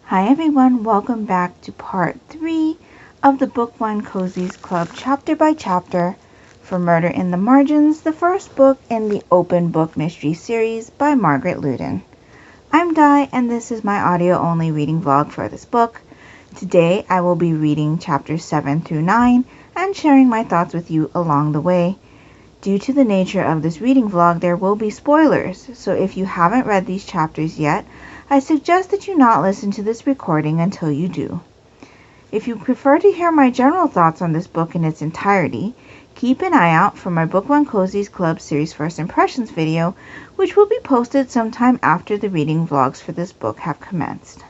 Hi everyone, welcome back to part 3 of the Book 1 Cozies Club chapter by chapter for Murder in the Margins, the first book in the Open Book Mystery series by Margaret Loudon. I'm Di and this is my audio only reading vlog for this book. Today I will be reading chapters 7 through 9 and sharing my thoughts with you along the way. Due to the nature of this reading vlog, there will be spoilers, so if you haven't read these chapters yet, I suggest that you not listen to this recording until you do. If you prefer to hear my general thoughts on this book in its entirety, keep an eye out for my Book 1 Cozies Club series First Impressions video, which will be posted sometime after the reading vlogs for this book have commenced.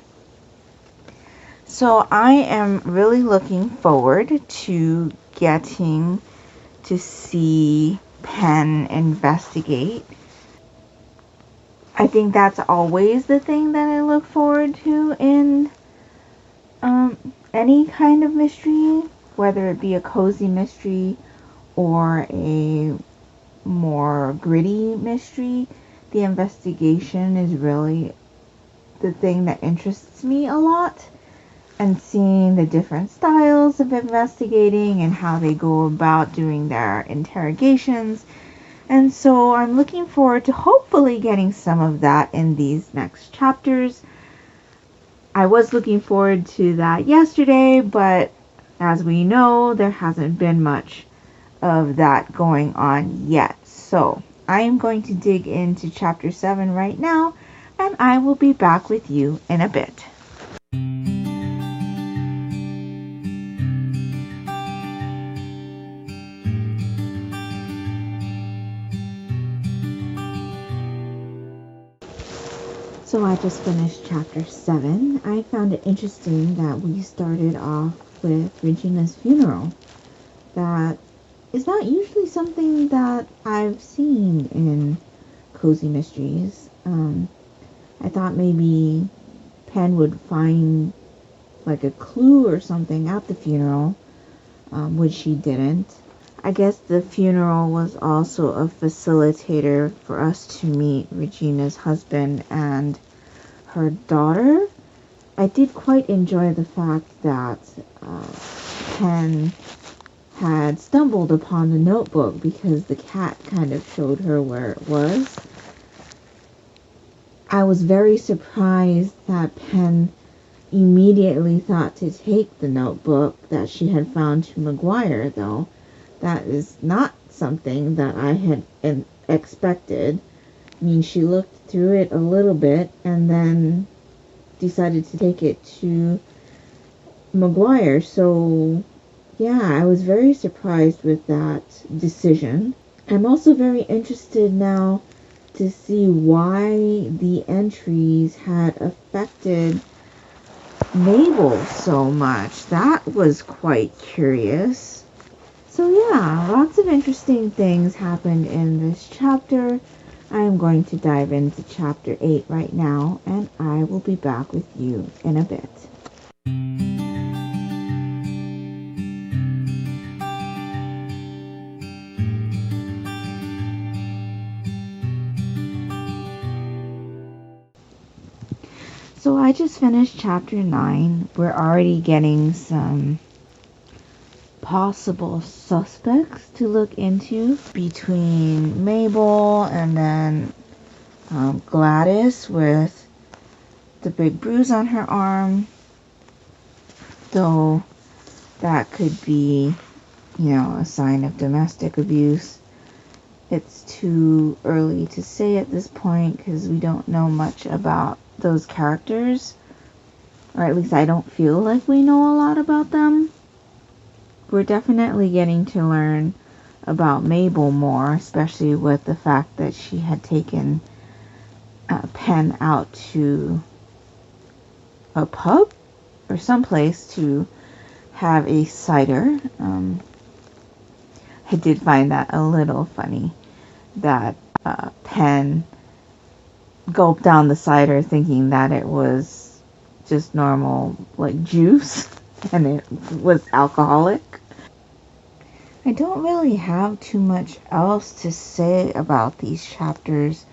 So I am really looking forward to getting to see Pen investigate. I think that's always the thing that I look forward to in any kind of mystery, whether it be a cozy mystery or a more gritty mystery. The investigation is really the thing that interests me a lot, and seeing the different styles of investigating and how they go about doing their interrogations. And so I'm looking forward to hopefully getting some of that in these next chapters. I was looking forward to that yesterday, but as we know, there hasn't been much of that going on yet. So I am going to dig into chapter 7 right now, and I will be back with you in a bit. So I just finished chapter 7. I found it interesting that we started off with Regina's funeral. That is not usually something that I've seen in cozy mysteries. I thought maybe Pen would find like a clue or something at the funeral, which she didn't. I guess the funeral was also a facilitator for us to meet Regina's husband and her daughter. I did quite enjoy the fact that Pen had stumbled upon the notebook because the cat kind of showed her where it was. I was very surprised that Pen immediately thought to take the notebook that she had found to McGuire, though. That is not something that I had expected. I mean, she looked through it a little bit and then decided to take it to McGuire. So, yeah, I was very surprised with that decision. I'm also very interested now to see why the entries had affected Mabel so much. That was quite curious. So yeah, lots of interesting things happened in this chapter. I'm going to dive into chapter 8 right now, and I will be back with you in a bit. So I just finished chapter 9. We're already getting some possible suspects to look into between Mabel and then Gladys with the big bruise on her arm, though that could be, a sign of domestic abuse. It's too early to say at this point because we don't know much about those characters, or at least I don't feel like we know a lot about them. We're definitely getting to learn about Mabel more, especially with the fact that she had taken Pen out to a pub or someplace to have a cider. I did find that a little funny that Pen gulped down the cider thinking that it was just normal, like, juice, and it was alcoholic. I don't really have too much else to say about these chapters.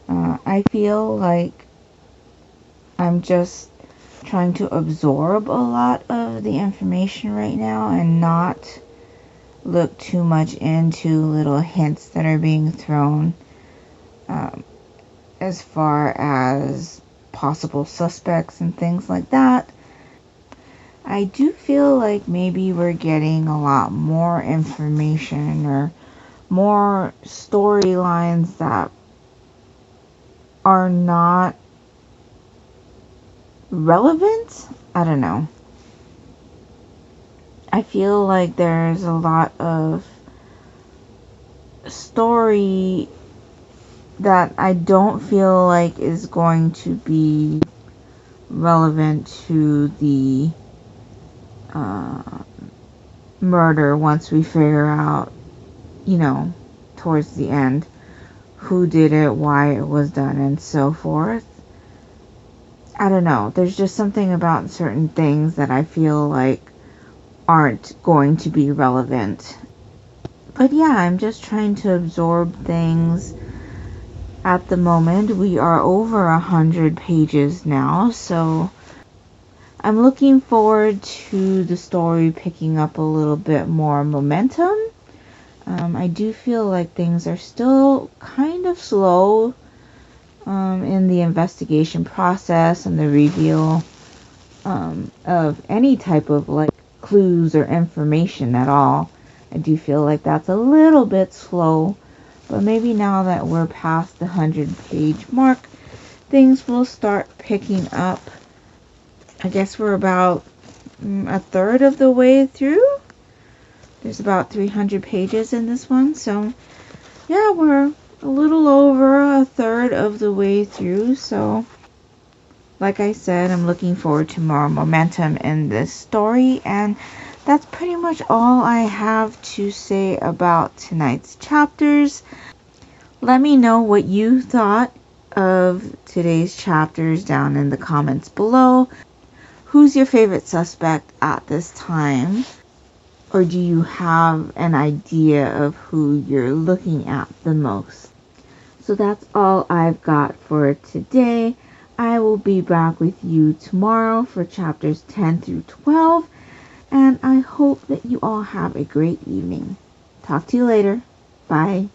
I feel like I'm just trying to absorb a lot of the information right now and not look too much into little hints that are being thrown as far as possible suspects and things like that. I do feel like maybe we're getting a lot more information or more storylines that are not relevant. I don't know. I feel like there's a lot of story that I don't feel like is going to be relevant to the murder once we figure out, towards the end, who did it, why it was done, and so forth. I don't know. There's just something about certain things that I feel like aren't going to be relevant. But yeah, I'm just trying to absorb things at the moment. We are over 100 pages now, so I'm looking forward to the story picking up a little bit more momentum. I do feel like things are still kind of slow in the investigation process and the reveal of any type of like clues or information at all. I do feel like that's a little bit slow, but maybe now that we're past the 100-page mark, things will start picking up. I guess we're about a third of the way through. There's about 300 pages in this one, so yeah, we're a little over a third of the way through. So like I said, I'm looking forward to more momentum in this story, and that's pretty much all I have to say about tonight's chapters. Let me know what you thought of today's chapters down in the comments below. Who's your favorite suspect at this time? Or do you have an idea of who you're looking at the most? So that's all I've got for today. I will be back with you tomorrow for chapters 10 through 12. And I hope that you all have a great evening. Talk to you later. Bye.